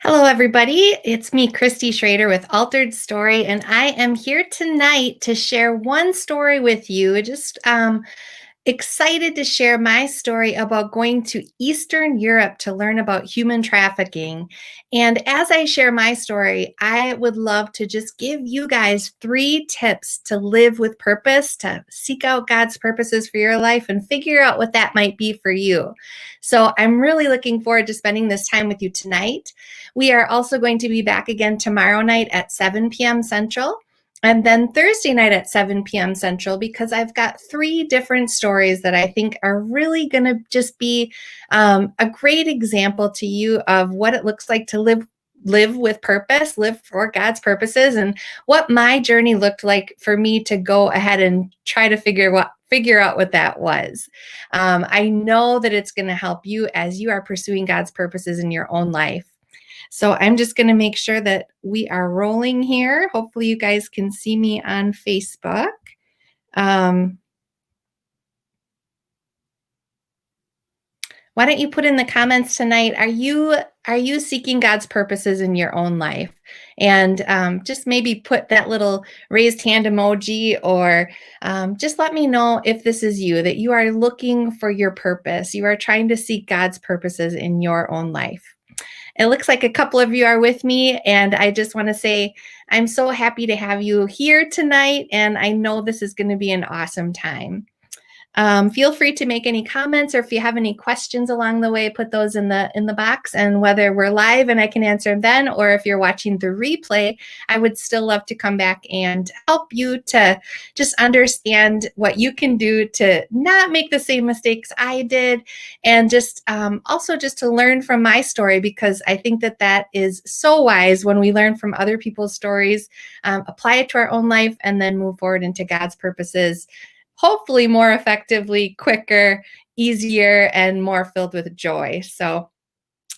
Hello, everybody. It's me, Cristi Schrader with Altered Story, and I am here tonight to share one story with you. Just excited to share my story about going to Eastern Europe to learn about human trafficking. And as I share my story, I would love to just give you guys 3 tips to live with purpose, to seek out God's purposes for your life and figure out what that might be for you. So I'm really looking forward to spending this time with you tonight. We are also going to be back again tomorrow night at 7 p.m. Central. And then Thursday night at 7 p.m. Central, because I've got 3 different stories that I think are really going to just be a great example to you of what it looks like to live with purpose, live for God's purposes, and what my journey looked like for me to go ahead and try to figure out what that was. I know that it's going to help you as you are pursuing God's purposes in your own life. So I'm just going to make sure that we are rolling here. Hopefully you guys can see me on Facebook. Um, why don't you put in the comments tonight? Are you seeking God's purposes in your own life? And just maybe put that little raised hand emoji, or just let me know if this is you, that you are looking for your purpose. You are trying to seek God's purposes in your own life. It looks like a couple of you are with me, and I just want to say I'm so happy to have you here tonight, and I know this is going to be an awesome time. Feel free to make any comments, or if you have any questions along the way, put those in the box. And whether we're live and I can answer them then, or if you're watching the replay, I would still love to come back and help you to just understand what you can do to not make the same mistakes I did, and just also just to learn from my story, because I think that is so wise when we learn from other people's stories, apply it to our own life, and then move forward into God's purposes, hopefully more effectively, quicker, easier, and more filled with joy. So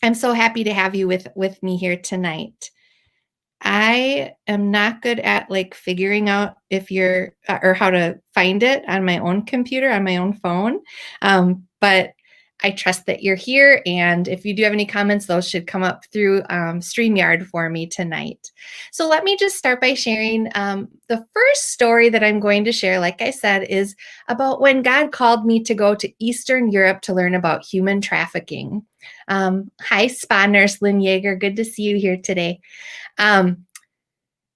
I'm so happy to have you with me here tonight. I am not good at like figuring out if you're or how to find it on my own computer, on my own phone. But I trust that you're here. And if you do have any comments, those should come up through StreamYard for me tonight. So let me just start by sharing the first story that I'm going to share, like I said, is about when God called me to go to Eastern Europe to learn about human trafficking. Hi, Spa Nurse Lynn Yeager. Good to see you here today.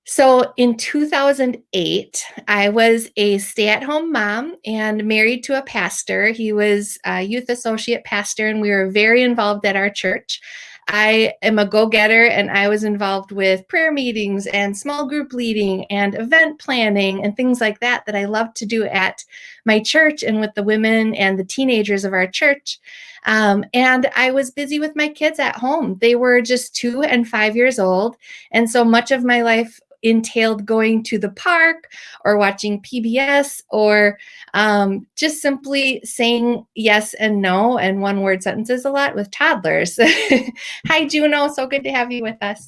So in 2008, I was a stay-at-home mom and married to a pastor. He was a youth associate pastor, and we were very involved at our church. I am a go-getter, and I was involved with prayer meetings and small group leading and event planning and things like that I love to do at my church and with the women and the teenagers of our church. And I was busy with my kids at home. They were just 2 and 5 years old. And so much of my life entailed going to the park or watching PBS, or just simply saying yes and no and one-word sentences a lot with toddlers. Hi, Juno. So good to have you with us.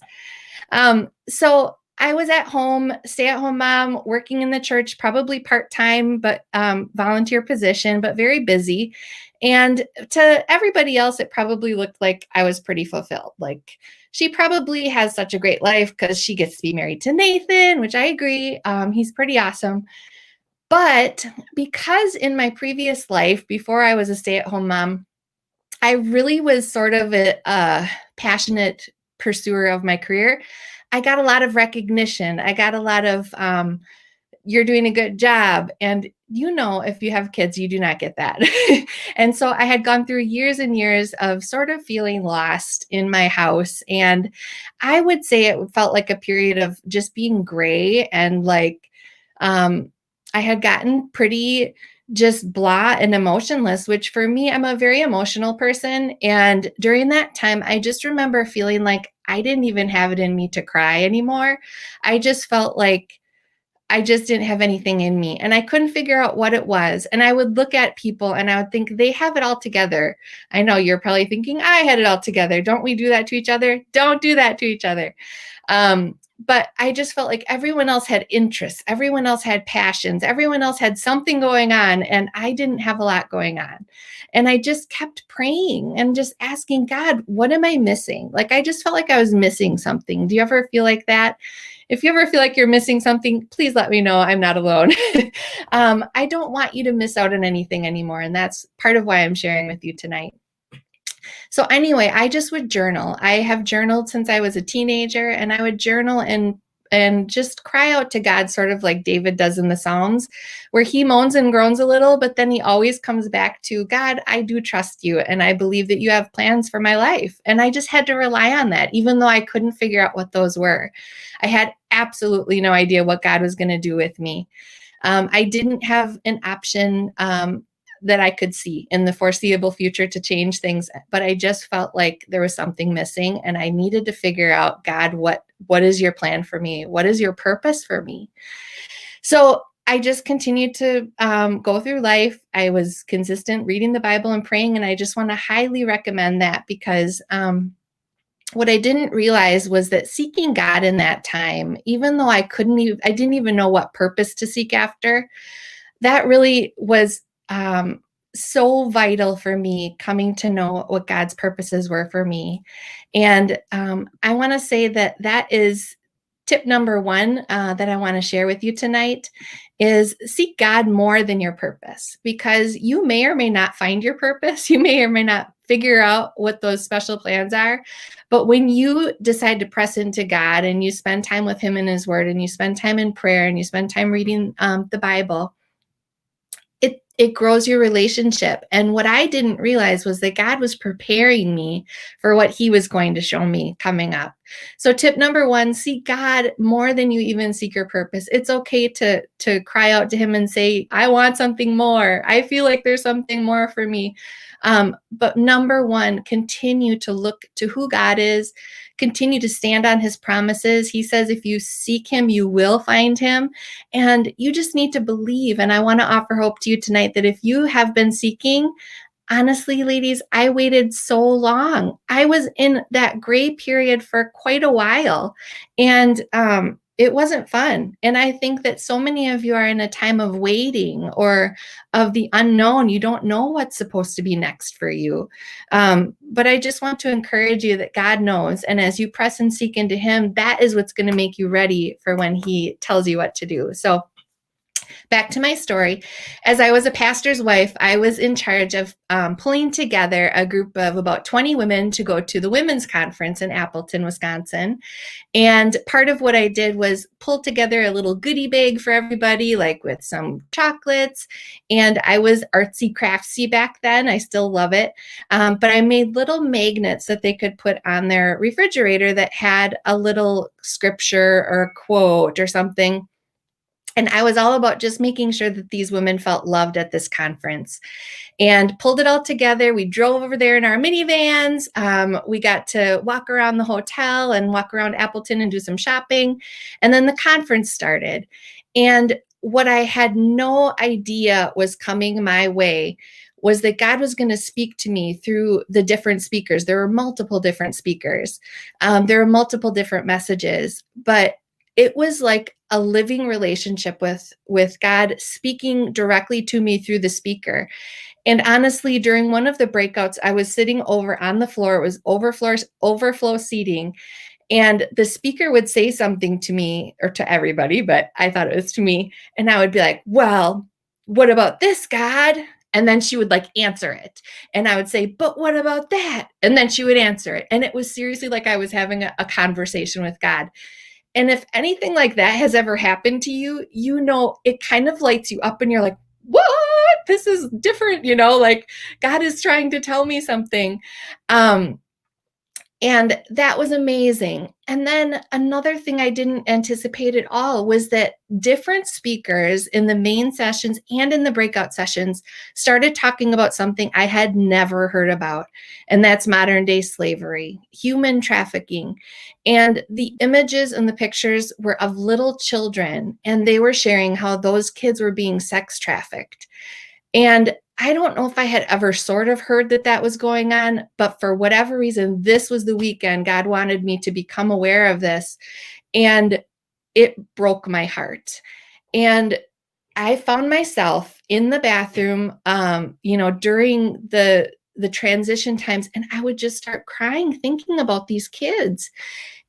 So I was at home, stay-at-home mom, working in the church, probably part-time, but volunteer position, but very busy. And to everybody else, it probably looked like I was pretty fulfilled. Like, she probably has such a great life because she gets to be married to Nathan, which I agree. He's pretty awesome. But because in my previous life, before I was a stay-at-home mom, I really was sort of a passionate pursuer of my career. I got a lot of recognition. I got a lot of, you're doing a good job. And if you have kids, you do not get that. And so I had gone through years and years of sort of feeling lost in my house. And I would say it felt like a period of just being gray, and like I had gotten pretty just blah and emotionless, which for me, I'm a very emotional person. And during that time, I just remember feeling like I didn't even have it in me to cry anymore. I just felt like I just didn't have anything in me, and I couldn't figure out what it was. And I would look at people and I would think they have it all together. I know you're probably thinking I had it all together. Don't we do that to each other? Don't do that to each other. But I just felt like everyone else had interests, everyone else had passions, everyone else had something going on, and I didn't have a lot going on. And I just kept praying and just asking God, what am I missing? Like, I just felt like I was missing something. Do you ever feel like that? If you ever feel like you're missing something, please let me know. I'm not alone. I don't want you to miss out on anything anymore. And that's part of why I'm sharing with you tonight. So anyway, I just would journal. I have journaled since I was a teenager, and I would journal and just cry out to God, sort of like David does in the Psalms, where he moans and groans a little, but then he always comes back to, God, I do trust you, and I believe that you have plans for my life. And I just had to rely on that, even though I couldn't figure out what those were. I had absolutely no idea what God was going to do with me. I didn't have an option that I could see in the foreseeable future to change things, but I just felt like there was something missing, and I needed to figure out, God, what is your plan for me? What is your purpose for me? So I just continued to go through life. I was consistent reading the Bible and praying, and I just want to highly recommend that, because what I didn't realize was that seeking God in that time, even though I didn't even know what purpose to seek after, that really was so vital for me coming to know what God's purposes were for me. And I want to say that that is tip number one that I want to share with you tonight is seek God more than your purpose, because you may or may not find your purpose. You may or may not figure out what those special plans are. But when you decide to press into God and you spend time with him in his word, and you spend time in prayer, and you spend time reading the Bible, it grows your relationship. And what I didn't realize was that God was preparing me for what he was going to show me coming up. So tip number one, seek God more than you even seek your purpose. It's okay to cry out to him and say, I want something more. I feel like there's something more for me. But number one, continue to look to who God is. Continue to stand on his promises. He says, if you seek him, you will find him. And you just need to believe. And I want to offer hope to you tonight that if you have been seeking, honestly, ladies, I waited so long. I was in that gray period for quite a while, and it wasn't fun. And I think that so many of you are in a time of waiting or of the unknown. You don't know what's supposed to be next for you. But I just want to encourage you that God knows. And as you press and seek into him, that is what's going to make you ready for when he tells you what to do. So back to my story. As I was a pastor's wife, I was in charge of pulling together a group of about 20 women to go to the women's conference in Appleton, Wisconsin. And part of what I did was pull together a little goodie bag for everybody, like with some chocolates. And I was artsy craftsy back then. I still love it. But I made little magnets that they could put on their refrigerator that had a little scripture or a quote or something. And I was all about just making sure that these women felt loved at this conference, and pulled it all together. We drove over there in our minivans. We got to walk around the hotel and walk around Appleton and do some shopping. And then the conference started. And what I had no idea was coming my way was that God was going to speak to me through the different speakers. There were multiple different speakers. There were multiple different messages, but it was like a living relationship with God speaking directly to me through the speaker. And honestly, during one of the breakouts, I was sitting over on the floor. It was overflow seating. And the speaker would say something to me, or to everybody, but I thought it was to me. And I would be like, well, what about this, God? And then she would like answer it. And I would say, but what about that? And then she would answer it. And it was seriously like I was having a conversation with God. And if anything like that has ever happened to you, you know, it kind of lights you up and you're like, what? This is different, like God is trying to tell me something. And that was amazing. And then another thing I didn't anticipate at all was that different speakers in the main sessions and in the breakout sessions started talking about something I had never heard about, and that's modern day slavery, human trafficking. And the images and the pictures were of little children, and they were sharing how those kids were being sex trafficked. And I don't know if I had ever sort of heard that that was going on, but for whatever reason, this was the weekend God wanted me to become aware of this. And it broke my heart. And I found myself in the bathroom, during the transition times, and I would just start crying thinking about these kids.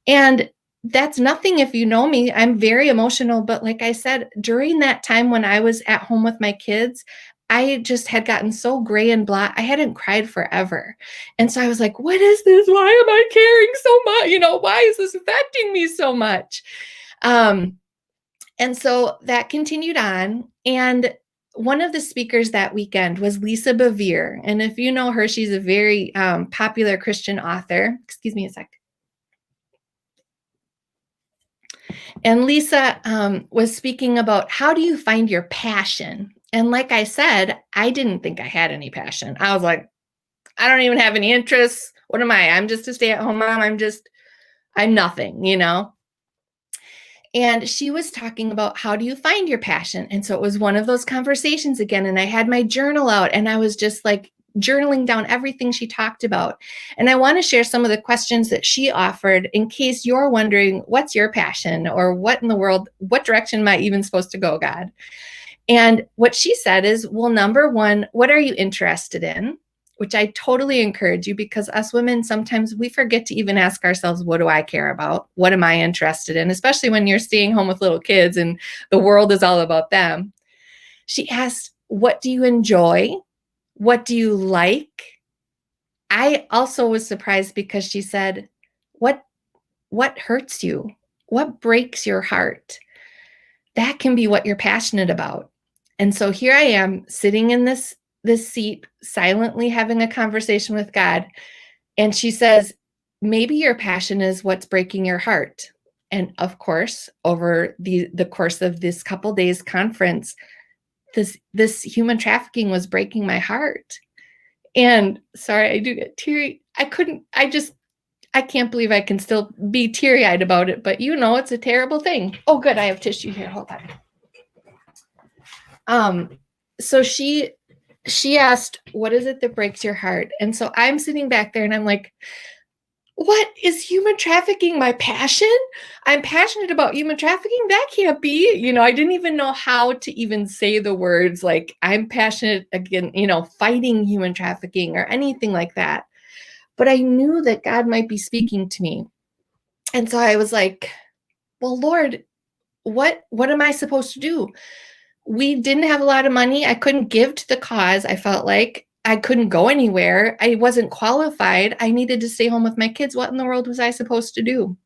And that's nothing if you know me. I'm very emotional, but like I said, during that time when I was at home with my kids, I just had gotten so gray and blah. I hadn't cried forever. And so I was like, what is this? Why am I caring so much? Why is this affecting me so much? And so that continued on. And one of the speakers that weekend was Lisa Bevere. And if you know her, she's a very popular Christian author. Excuse me a sec. And Lisa was speaking about how do you find your passion? And like I said, I didn't think I had any passion. I was like, I don't even have any interests. What am I? I'm just a stay-at-home mom. I'm nothing. And she was talking about how do you find your passion? And so it was one of those conversations again. And I had my journal out and I was just like journaling down everything she talked about. And I want to share some of the questions that she offered in case you're wondering, what's your passion or what in the world, what direction am I even supposed to go, God? And what she said is, well, number one, what are you interested in? Which I totally encourage you because us women, sometimes we forget to even ask ourselves, what do I care about? What am I interested in? Especially when you're staying home with little kids and the world is all about them. She asked, what do you enjoy? What do you like? I also was surprised because she said, what hurts you? What breaks your heart? That can be what you're passionate about. And so here I am sitting in this seat, silently having a conversation with God. And she says, maybe your passion is what's breaking your heart. And of course, over the course of this couple days conference, this human trafficking was breaking my heart. And sorry, I do get teary. I can't believe I can still be teary-eyed about it, but it's a terrible thing. Oh, good. I have tissue here. Hold on. So she asked, what is it that breaks your heart? And so I'm sitting back there and I'm like, what is human trafficking my passion? I'm passionate about human trafficking. That can't be, I didn't even know how to even say the words like I'm passionate again, fighting human trafficking or anything like that. But I knew that God might be speaking to me. And so I was like, well, Lord, what am I supposed to do? We didn't have a lot of money. I couldn't give to the cause. I felt like I couldn't go anywhere. I wasn't qualified. I needed to stay home with my kids. What in the world was I supposed to do?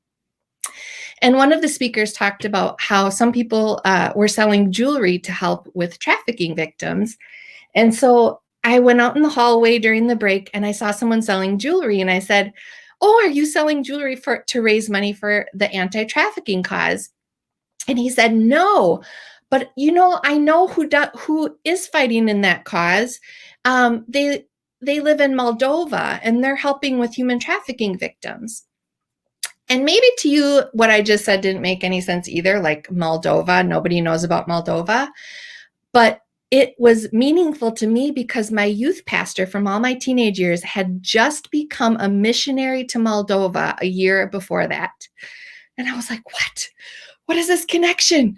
And one of the speakers talked about how some people were selling jewelry to help with trafficking victims. And so I went out in the hallway during the break and I saw someone selling jewelry. And I said, oh, are you selling jewelry to raise money for the anti-trafficking cause? And he said, no. But I know who is fighting in that cause. They live in Moldova and they're helping with human trafficking victims. And maybe to you, what I just said didn't make any sense either, like Moldova. Nobody knows about Moldova. But it was meaningful to me because my youth pastor from all my teenage years had just become a missionary to Moldova a year before that. And I was like, what? What is this connection?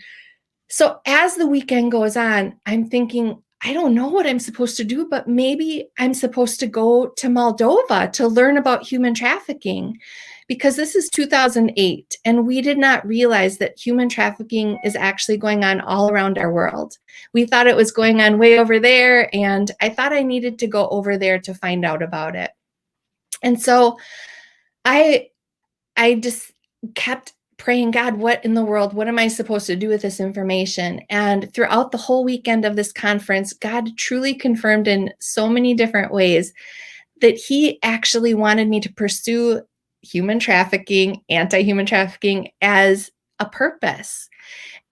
So as the weekend goes on, I'm thinking, I don't know what I'm supposed to do, but maybe I'm supposed to go to Moldova to learn about human trafficking because this is 2008 and we did not realize that human trafficking is actually going on all around our world. We thought it was going on way over there and I thought I needed to go over there to find out about it. And so I just kept praying, God, what in the world, what am I supposed to do with this information? And throughout the whole weekend of this conference, God truly confirmed in so many different ways that he actually wanted me to pursue human trafficking, anti-human trafficking as a purpose.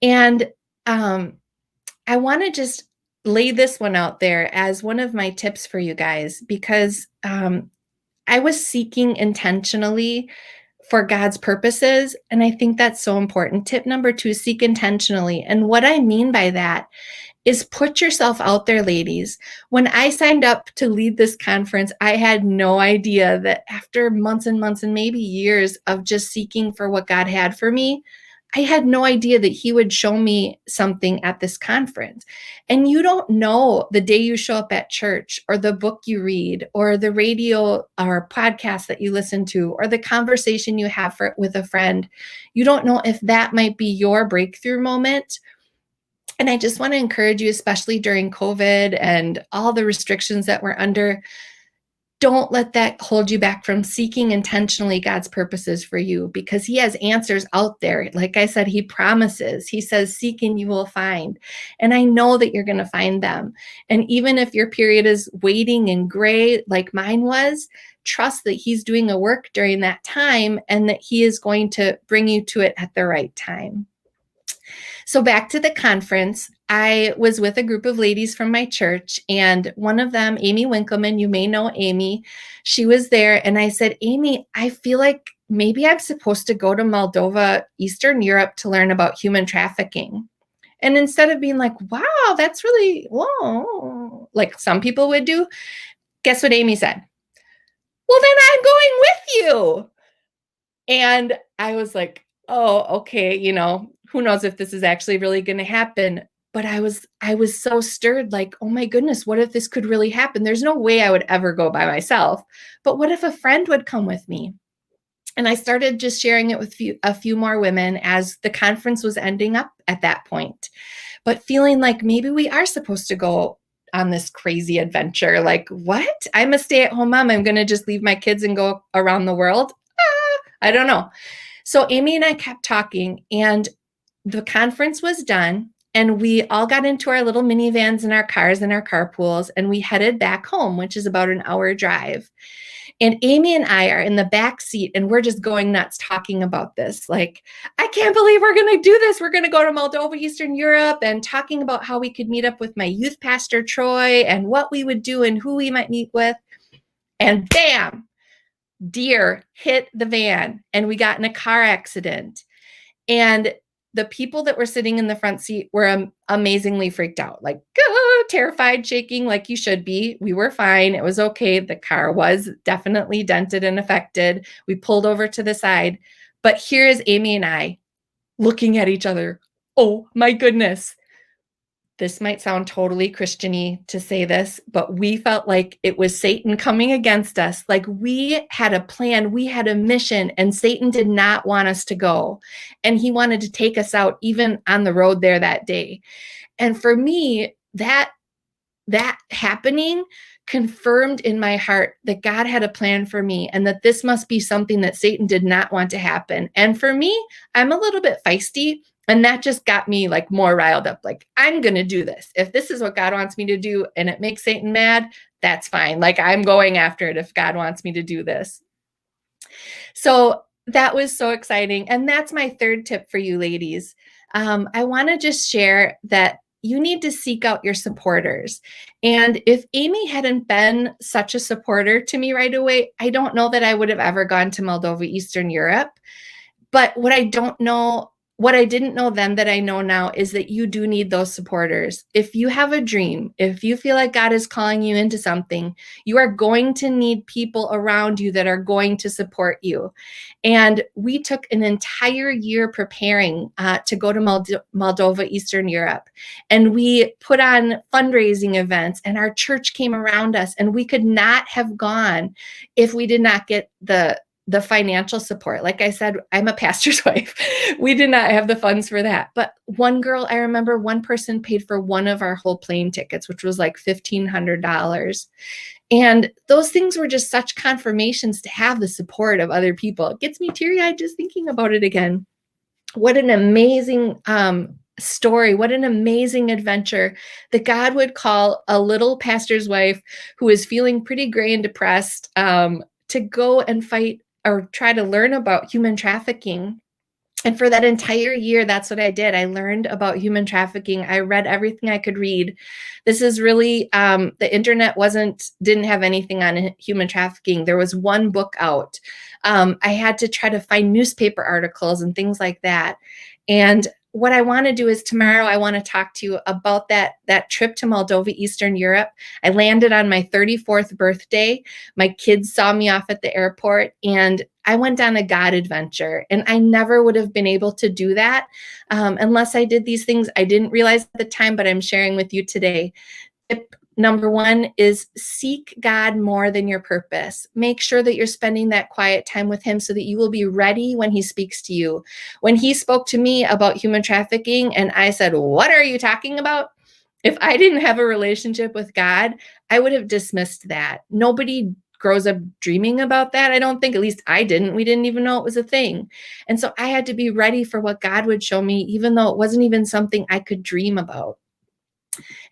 And I want to just lay this one out there as one of my tips for you guys, because I was seeking intentionally for God's purposes. And I think that's so important. Tip number 2, seek intentionally. And what I mean by that is put yourself out there, ladies. When I signed up to lead this conference, I had no idea that after months and months and maybe years of just seeking for what God had for me, I had no idea that he would show me something at this conference. And you don't know the day you show up at church, or the book you read, or the radio or podcast that you listen to, or the conversation you have with a friend. You don't know if that might be your breakthrough moment. And I just want to encourage you, especially during COVID and all the restrictions that we're under, don't let that hold you back from seeking intentionally God's purposes for you, because he has answers out there. Like I said, he promises. He says, seek and you will find. And I know that you're going to find them. And even if your period is waiting and gray like mine was, trust that he's doing a work during that time, and that he is going to bring you to it at the right time. So back to the conference, I was with a group of ladies from my church, and one of them, Amy Winkleman, you may know Amy, she was there. And I said, Amy, I feel like maybe I'm supposed to go to Moldova, Eastern Europe, to learn about human trafficking. And instead of being like, wow, that's really, whoa, like some people would do, guess what Amy said? Well, then I'm going with you. And I was like, oh, okay, who knows if this is actually really going to happen. But I was so stirred, like, oh my goodness, what if this could really happen? There's no way I would ever go by myself. But what if a friend would come with me? And I started just sharing it with a few more women as the conference was ending up at that point. But feeling like maybe we are supposed to go on this crazy adventure. Like, what? I'm a stay-at-home mom. I'm going to just leave my kids and go around the world? I don't know. So Amy and I kept talking, and the conference was done, and we all got into our little minivans and our cars and our carpools, and we headed back home, which is about an hour drive. And Amy and I are in the back seat, and we're just going nuts talking about this. Like, I can't believe we're going to do this. We're going to go to Moldova, Eastern Europe, and talking about how we could meet up with my youth pastor, Troy, and what we would do and who we might meet with. And bam, deer hit the van, and we got in a car accident. And the people that were sitting in the front seat were amazingly freaked out, like terrified, shaking, like you should be. We were fine. It was okay. The car was definitely dented and affected. We pulled over to the side. But here's Amy and I looking at each other. Oh my goodness. This might sound totally Christian-y to say this, but we felt like it was Satan coming against us. Like we had a plan, we had a mission, and Satan did not want us to go. And he wanted to take us out even on the road there that day. And for me, that happening confirmed in my heart that God had a plan for me, and that this must be something that Satan did not want to happen. And for me, I'm a little bit feisty. And that just got me like more riled up. Like, I'm going to do this. If this is what God wants me to do and it makes Satan mad, that's fine. Like, I'm going after it if God wants me to do this. So that was so exciting. And that's my third tip for you ladies. I want to just share that you need to seek out your supporters. And if Amy hadn't been such a supporter to me right away, I don't know that I would have ever gone to Moldova, Eastern Europe. But what I didn't know then that I know now is that you do need those supporters. If you have a dream, if you feel like God is calling you into something, you are going to need people around you that are going to support you. And we took an entire year preparing to go to Moldova, Eastern Europe. And we put on fundraising events, and our church came around us, and we could not have gone if we did not get the financial support. Like I said, I'm a pastor's wife. We did not have the funds for that. But one girl, I remember one person paid for one of our whole plane tickets, which was like $1,500. And those things were just such confirmations to have the support of other people. It gets me teary-eyed just thinking about it again. What an amazing story. What an amazing adventure that God would call a little pastor's wife who is feeling pretty gray and depressed to go and fight or try to learn about human trafficking. And for that entire year, that's what I did. I learned about human trafficking. I read everything I could read. This is really, the internet didn't have anything on human trafficking. There was one book out. I had to try to find newspaper articles and things like that. And what I want to do is tomorrow, I want to talk to you about that trip to Moldova, Eastern Europe. I landed on my 34th birthday. My kids saw me off at the airport, and I went on a God adventure, and I never would have been able to do that unless I did these things I didn't realize at the time, but I'm sharing with you today. Tip number one is seek God more than your purpose. Make sure that you're spending that quiet time with him so that you will be ready when he speaks to you. When he spoke to me about human trafficking and I said, "What are you talking about?" If I didn't have a relationship with God, I would have dismissed that. Nobody grows up dreaming about that. I don't think, at least I didn't. We didn't even know it was a thing. And so I had to be ready for what God would show me, even though it wasn't even something I could dream about.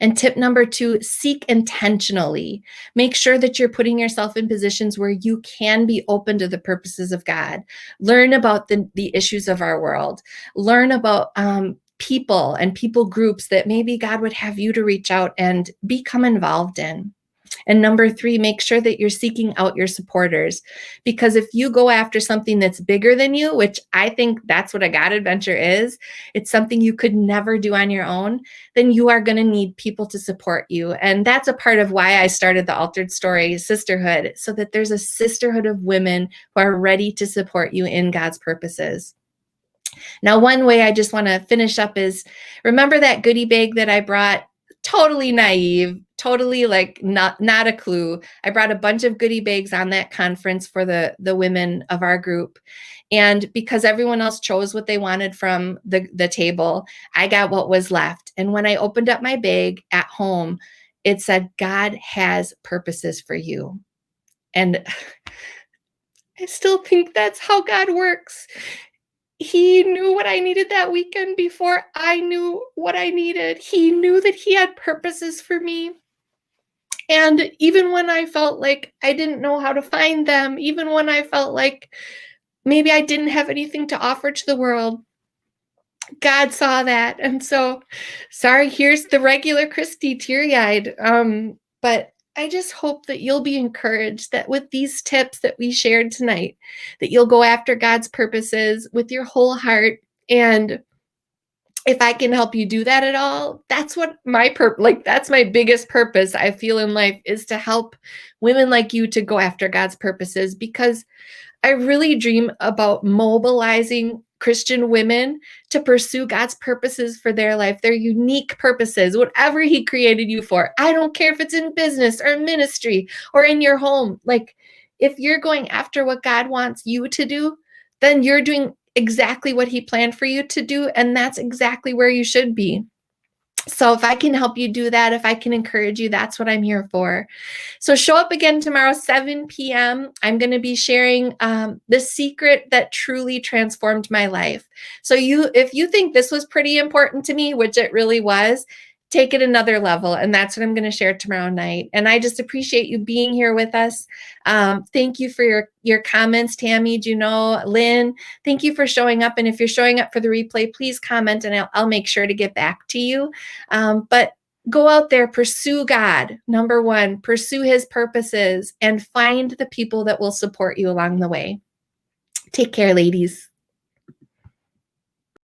And tip number two, seek intentionally. Make sure that you're putting yourself in positions where you can be open to the purposes of God. Learn about the issues of our world. Learn about people and people groups that maybe God would have you to reach out and become involved in. And number three, make sure that you're seeking out your supporters. Because if you go after something that's bigger than you, which I think that's what a God adventure is, it's something you could never do on your own, then you are going to need people to support you. And that's a part of why I started the Altered Story Sisterhood, so that there's a sisterhood of women who are ready to support you in God's purposes. Now, one way I just want to finish up is, remember that goodie bag that I brought? Totally naive, totally like not a clue. I brought a bunch of goodie bags on that conference for the women of our group. And because everyone else chose what they wanted from the table, I got what was left. And when I opened up my bag at home, it said, "God has purposes for you." And I still think that's how God works. He knew what I needed that weekend before I knew what I needed. He knew that he had purposes for me. And even when I felt like I didn't know how to find them, even when I felt like maybe I didn't have anything to offer to the world, God saw that. And so, sorry, here's the regular Cristi, teary-eyed. But I just hope that you'll be encouraged that with these tips that we shared tonight, that you'll go after God's purposes with your whole heart. And if I can help you do that at all, that's what that's my biggest purpose I feel in life, is to help women like you to go after God's purposes, because I really dream about mobilizing Christian women to pursue God's purposes for their life, their unique purposes, whatever he created you for. I don't care if it's in business or ministry or in your home. Like, if you're going after what God wants you to do, then you're doing exactly what he planned for you to do, and that's exactly where you should be. So if I can help you do that, if I can encourage you, that's what I'm here for. So show up again tomorrow, 7 p.m. I'm going to be sharing the secret that truly transformed my life. So if you think this was pretty important to me, which it really was, take it another level. And that's what I'm going to share tomorrow night. And I just appreciate you being here with us. Thank you for your comments, Tammy, Juno, Lynn. Thank you for showing up. And if you're showing up for the replay, please comment and I'll make sure to get back to you. But go out there, pursue God. Number one, pursue his purposes and find the people that will support you along the way. Take care, ladies.